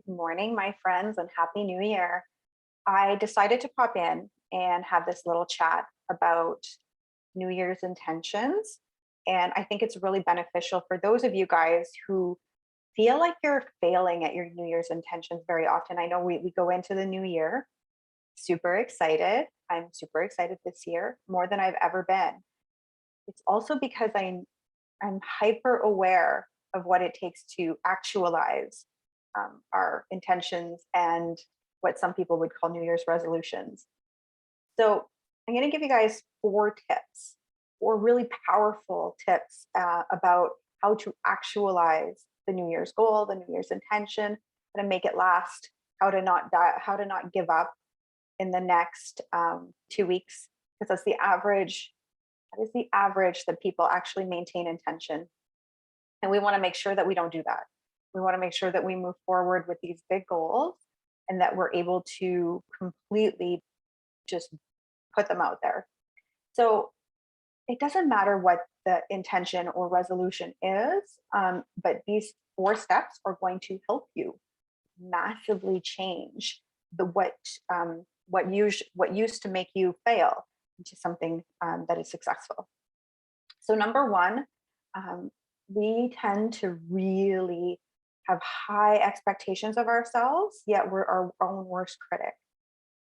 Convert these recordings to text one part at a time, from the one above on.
morning, my friends, and Happy New Year. I decided to pop in and have this little chat about New Year's intentions. And I think it's really beneficial for those of you guys who feel like you're failing at your New Year's intentions very often. I know we go into the new year super excited. I'm super excited this year, more than I've ever been. It's also because I'm hyper aware of what it takes to actualize our intentions and what some people would call New Year's resolutions. So I'm going to give you guys four really powerful tips about how to actualize the New Year's goal, the New Year's intention, how to make it last, how to not die, how to not give up in the next 2 weeks, because that's the average. That is the average that people actually maintain intention. And we want to make sure that we don't do that. We want to make sure that we move forward with these big goals and that we're able to completely just put them out there. So it doesn't matter what the intention or resolution is, but these 4 steps are going to help you massively change what used to make you fail into something that is successful. So number one, we tend to really have high expectations of ourselves, yet we're our own worst critic.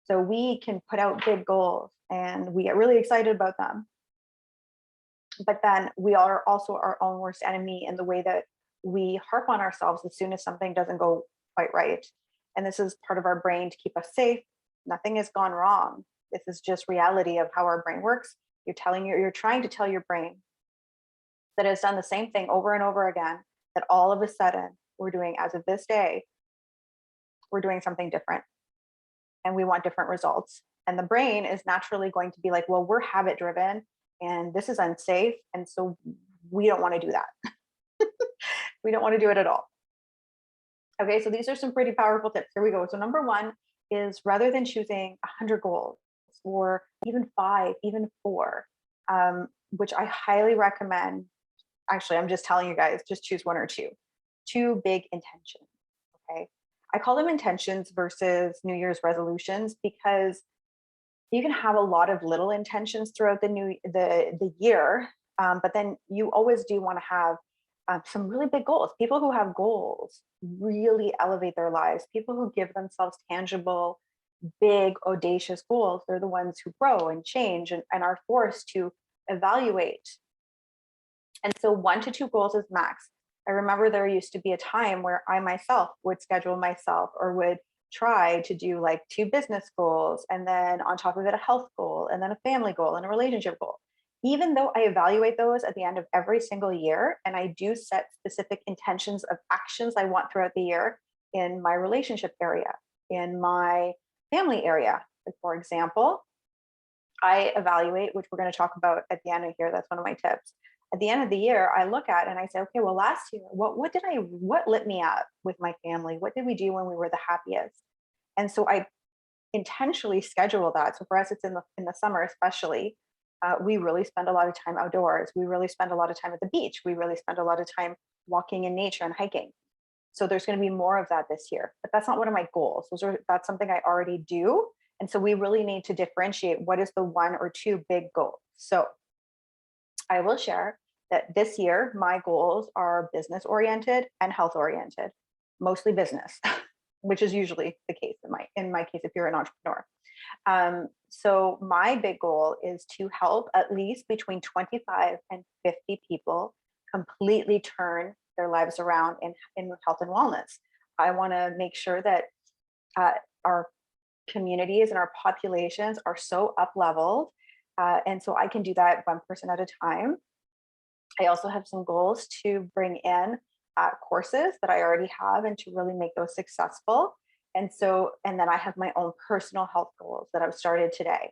So we can put out big goals and we get really excited about them. But then we are also our own worst enemy in the way that we harp on ourselves as soon as something doesn't go quite right. And this is part of our brain to keep us safe. Nothing has gone wrong. This is just reality of how our brain works. You're trying to tell your brain that it's done the same thing over and over again, that all of a sudden we're doing, as of this day, we're doing something different and we want different results. And the brain is naturally going to be like, well, we're habit driven and this is unsafe. And so we don't want to do that. We don't want to do it at all. Okay, so these are some pretty powerful tips. Here we go. So number one is, rather than choosing 100 goals or even 5, even 4, which I highly recommend. Actually, I'm just telling you guys, just choose 1 or 2. 2 big intentions. Okay. I call them intentions versus New Year's resolutions because you can have a lot of little intentions throughout the year, but then you always do want to have some really big goals. People who have goals really elevate their lives. People who give themselves tangible, big, audacious goals, they're the ones who grow and change and are forced to evaluate. And so 1 to 2 goals is max. I remember there used to be a time where I myself would schedule myself or would try to do like 2 business goals, and then on top of it, a health goal, and then a family goal and a relationship goal. Even though I evaluate those at the end of every single year, and I do set specific intentions of actions I want throughout the year in my relationship area, in my family area. Like, for example, I evaluate, which we're going to talk about at the end of here. That's one of my tips. At the end of the year, I look at and I say, okay, well, last year, what lit me up with my family? What did we do when we were the happiest? And so I intentionally schedule that. So for us, it's in the summer, especially. We really spend a lot of time outdoors. We really spend a lot of time at the beach. We really spend a lot of time walking in nature and hiking. So there's going to be more of that this year, but that's not one of my goals. That's something I already do. And so we really need to differentiate what is the 1 or 2 big goals. So I will share that this year, my goals are business oriented and health oriented, mostly business, which is usually the case in my case, if you're an entrepreneur. So my big goal is to help at least between 25 and 50 people completely turn their lives around in health and wellness. I want to make sure that our communities and our populations are so up leveled. And so I can do that 1 person at a time. I also have some goals to bring in courses that I already have and to really make those successful. And then I have my own personal health goals that I've started today.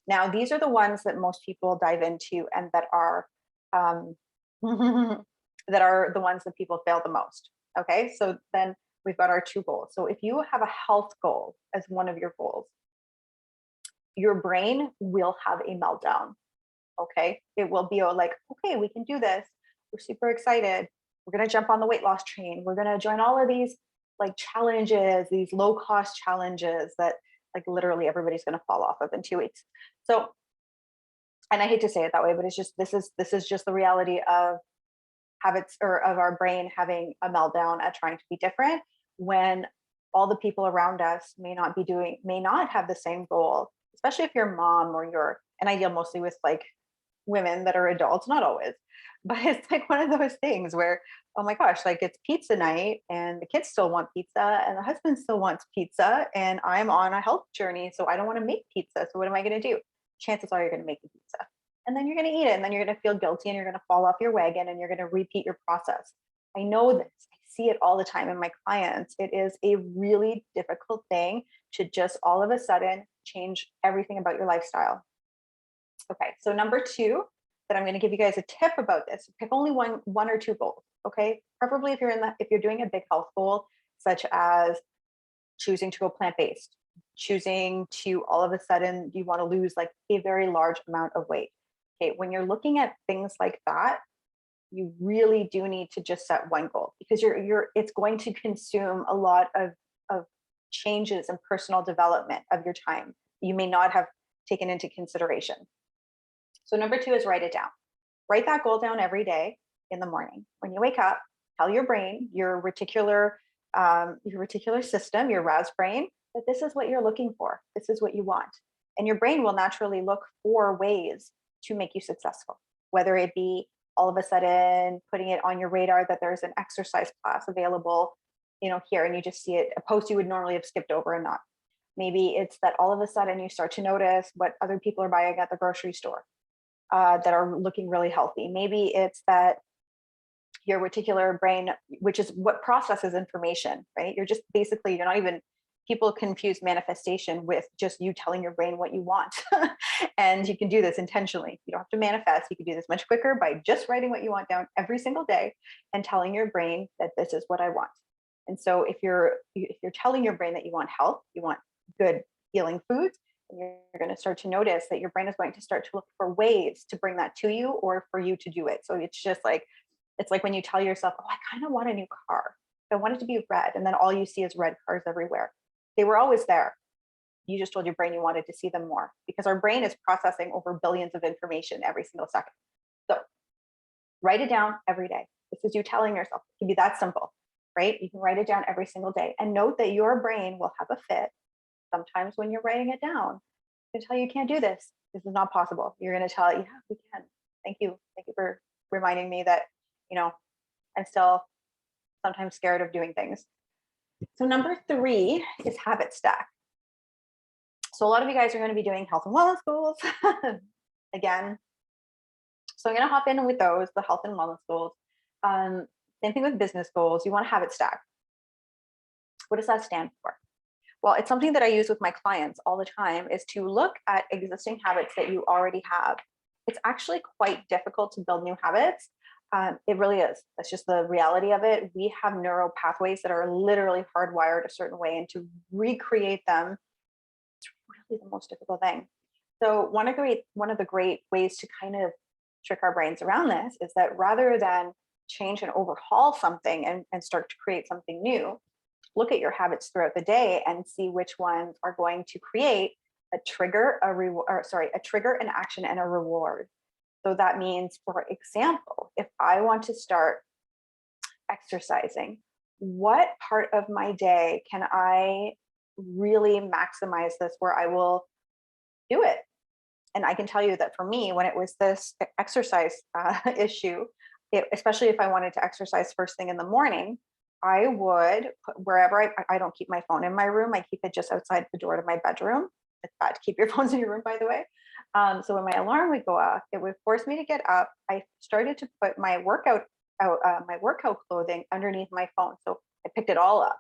Now, these are the ones that most people dive into and that are that are the ones that people fail the most. Okay, so then we've got our 2 goals. So if you have a health goal as one of your goals, your brain will have a meltdown. Okay, it will be like, okay, we can do this. We're super excited. We're going to jump on the weight loss train. We're going to join all of these like challenges, these low cost challenges that like literally everybody's going to fall off of in 2 weeks. So, and I hate to say it that way, but it's just, this is just the reality of habits, or of our brain having a meltdown at trying to be different, when all the people around us may not have the same goal, especially if you're a mom or you're, and I deal mostly with like women that are adults, not always, but it's like one of those things where, oh my gosh, like it's pizza night and the kids still want pizza and the husband still wants pizza and I'm on a health journey, so I don't want to make pizza. So what am I going to do? Chances are you're going to make the pizza, and then you're going to eat it, and then you're going to feel guilty and you're going to fall off your wagon and you're going to repeat your process. I know this. I see it all the time in my clients. It is a really difficult thing to just all of a sudden change everything about your lifestyle. Okay, so number two, that I'm going to give you guys a tip about this. Pick only one or two goals. Okay, preferably if you're doing a big health goal, such as choosing to go plant-based, choosing to all of a sudden you want to lose like a very large amount of weight. Okay, when you're looking at things like that, you really do need to just set one goal, because it's going to consume a lot of changes and personal development of your time you may not have taken into consideration. So number two is write it down. Write that goal down every day in the morning. When you wake up, tell your brain, your reticular system, your RAS brain, that this is what you're looking for. This is what you want. And your brain will naturally look for ways to make you successful, whether it be all of a sudden putting it on your radar that there's an exercise class available, here, and you just see it, a post you would normally have skipped over and not. Maybe it's that all of a sudden you start to notice what other people are buying at the grocery store that are looking really healthy. Maybe it's that your reticular brain, which is what processes information, right? You're not even, people confuse manifestation with just you telling your brain what you want. And you can do this intentionally. You don't have to manifest. You can do this much quicker by just writing what you want down every single day and telling your brain that this is what I want. And so if you're telling your brain that you want health, you want good healing foods, you're going to start to notice that your brain is going to start to look for ways to bring that to you or for you to do it. So it's just like, it's like when you tell yourself, oh, I kind of want a new car. I want it to be red. And then all you see is red cars everywhere. They were always there. You just told your brain you wanted to see them more, because our brain is processing over billions of information every single second. So write it down every day. This is you telling yourself. It can be that simple, right? You can write it down every single day and note that your brain will have a fit. Sometimes when you're writing it down, you tell you can't do this. This is not possible. You're going to tell it, yeah, we can. Thank you. Thank you for reminding me that, I'm still sometimes scared of doing things. So number three is habit stack. So a lot of you guys are going to be doing health and wellness goals again. So I'm going to hop in with those, the health and wellness goals. Same thing with business goals. You want a habit stack. What does that stand for? Well, it's something that I use with my clients all the time, is to look at existing habits that you already have. It's actually quite difficult to build new habits. It really is. That's just the reality of it. We have neural pathways that are literally hardwired a certain way, and to recreate them, it's really the most difficult thing. So one of the great ways to kind of trick our brains around this is that rather than change and overhaul something and start to create something new, look at your habits throughout the day and see which ones are going to create a trigger, a trigger, an action, and a reward. So that means, for example, if I want to start exercising, what part of my day can I really maximize this where I will do it? And I can tell you that for me, when it was this exercise issue, especially if I wanted to exercise first thing in the morning, I would put wherever I don't keep my phone in my room. I keep it just outside the door to my bedroom. It's bad to keep your phones in your room, by the way. So when my alarm would go off, it would force me to get up. I started to put my workout clothing underneath my phone. So I picked it all up.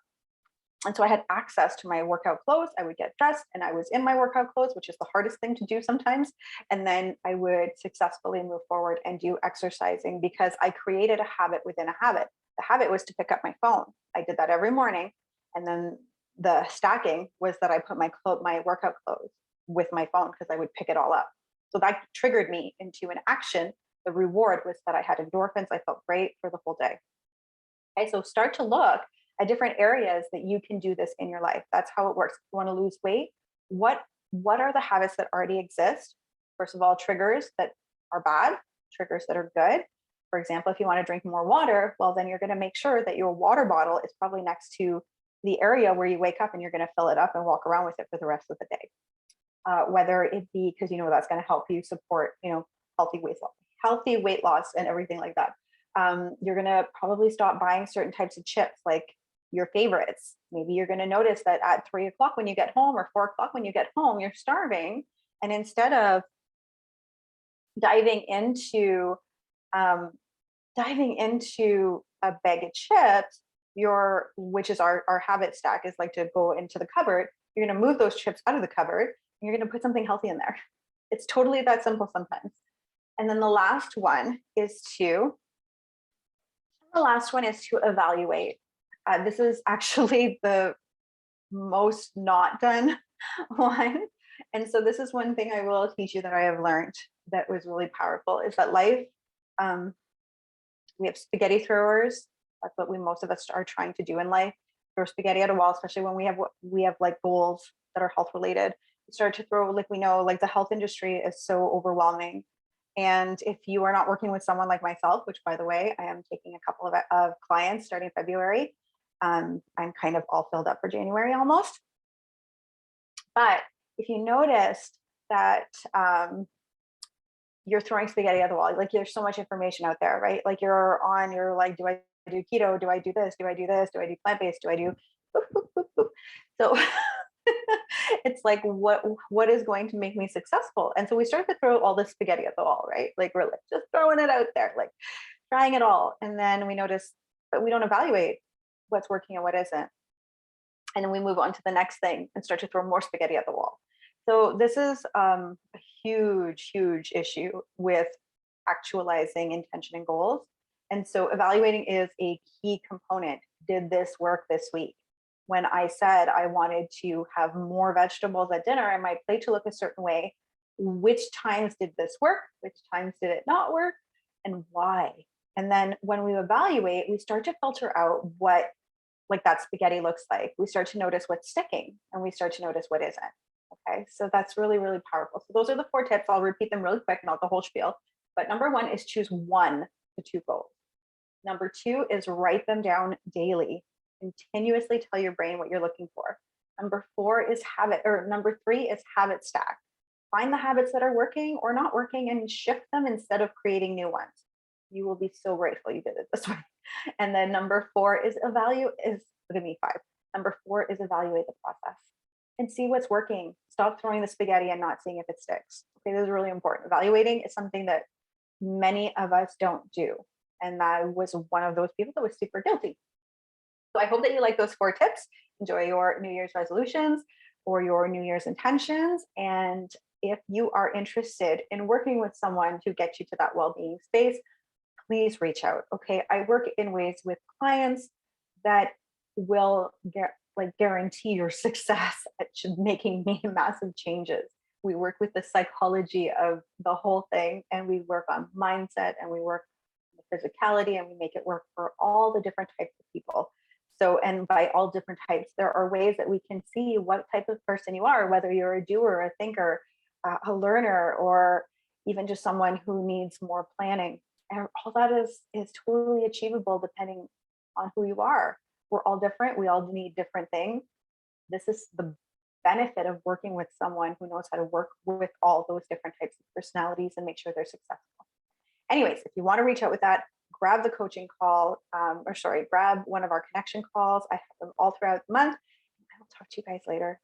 And so I had access to my workout clothes. I would get dressed and I was in my workout clothes, which is the hardest thing to do sometimes. And then I would successfully move forward and do exercising, because I created a habit within a habit. The habit was to pick up my phone. I did that every morning. And then the stacking was that I put my workout clothes with my phone, because I would pick it all up. So that triggered me into an action. The reward was that I had endorphins. I felt great for the whole day. Okay, so start to look at different areas that you can do this in your life. That's how it works. If you want to lose weight, what what are the habits that already exist? First of all, triggers that are bad, triggers that are good. For example, if you want to drink more water, well, then you're going to make sure that your water bottle is probably next to the area where you wake up, and you're going to fill it up and walk around with it for the rest of the day. Whether it be because you know that's going to help you support, healthy weight loss, and everything like that. You're going to probably stop buying certain types of chips, like your favorites. Maybe you're going to notice that at 3 o'clock when you get home, or 4 o'clock when you get home, you're starving, and instead of diving into um, a bag of chips, which is our habit stack, is like to go into the cupboard. You're going to move those chips out of the cupboard, and you're going to put something healthy in there. It's totally that simple sometimes. And then the last one is to evaluate. This is actually the most not done one. And so this is one thing I will teach you that I have learned that was really powerful, is that life, we have spaghetti throwers. That's what most of us are trying to do in life. Throw spaghetti at a wall, especially when we have like goals that are health related. We start to throw, like, we know, like, the health industry is so overwhelming. And if you are not working with someone like myself, which, by the way, I am taking a couple of clients starting February. I'm kind of all filled up for January almost. But if you noticed that you're throwing spaghetti at the wall, like, there's so much information out there, right? Like, you're like, do I do keto? Do I do this? Do I do this? Do I do plant-based? Do I do boop, boop, boop, boop. So it's like, what is going to make me successful? And so we start to throw all this spaghetti at the wall, right? Like, we're like just throwing it out there, like trying it all. And then we notice that we don't evaluate what's working and what isn't. And then we move on to the next thing and start to throw more spaghetti at the wall. So this is a huge, huge issue with actualizing intention and goals. And so evaluating is a key component. Did this work this week? When I said I wanted to have more vegetables at dinner and my plate to look a certain way, which times did this work? Which times did it not work? And why? And then when we evaluate, we start to filter out what, like, that spaghetti looks like. We start to notice what's sticking, and we start to notice what isn't. Okay, so that's really, really powerful. So those are the 4 tips. I'll repeat them really quick, not the whole spiel. But number 1 is choose 1 to 2 goals. Number 2 is write them down daily. Continuously tell your brain what you're looking for. Number 3 is habit stack. Find the habits that are working or not working and shift them instead of creating new ones. You will be so grateful you did it this way. And then number 4 is look at me, 5. Number 4 is evaluate the process and see what's working. Stop throwing the spaghetti and not seeing if it sticks. Okay, this is really important. Evaluating is something that many of us don't do. And I was one of those people that was super guilty. So I hope that you like those 4 tips. Enjoy your New Year's resolutions or your New Year's intentions. And if you are interested in working with someone to get you to that well-being space, please reach out. Okay, I work in ways with clients that will guarantee your success at making massive changes. We work with the psychology of the whole thing, and we work on mindset, and we work on the physicality, and we make it work for all the different types of people. So, and by all different types, there are ways that we can see what type of person you are, whether you're a doer, a thinker, a learner, or even just someone who needs more planning. And all that is totally achievable depending on who you are. We're all different. We all need different things. This is the benefit of working with someone who knows how to work with all those different types of personalities and make sure they're successful. Anyways, if you want to reach out with that, grab the coaching call, grab one of our connection calls. I have them all throughout the month. I will talk to you guys later.